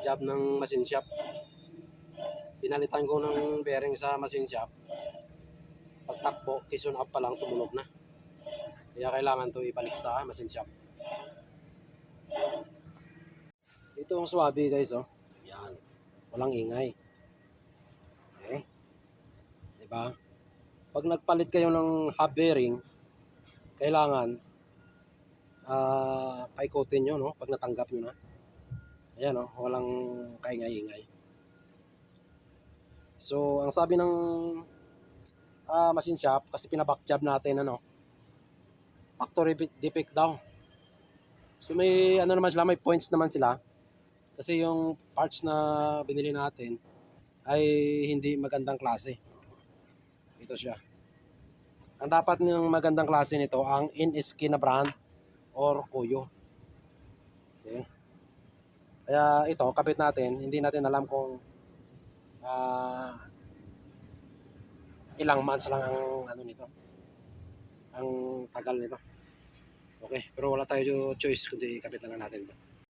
job ng machine shop. Pinalitan ko ng bearing sa machine shop. Pagtakbo, piston up pa lang tumunog na. Kaya kailangan to ibalik sa machine shop. Ito ang swabe guys, oh. Yan. Walang ingay. Okay. Diba? Pag nagpalit kayo ng hub bearing, kailangan paikutin nyo, no? Pag natanggap nyo na. Ayan, oh. Walang kaingay-ingay. So, ang sabi ng machine shop, kasi pinaback job natin, ano, factory defect daw. So, may ano naman sila, may points naman sila. Kasi yung parts na binili natin ay hindi magandang klase. Ito siya. Ang dapat ng magandang klase nito, ang in-skin na brand or Kuyo. Okay. Kaya ito, kapit natin, hindi natin alam kung ilang months lang ang ano nito, ang tagal nito. Okay, pero wala tayo choice kundi kapit na lang natin ito.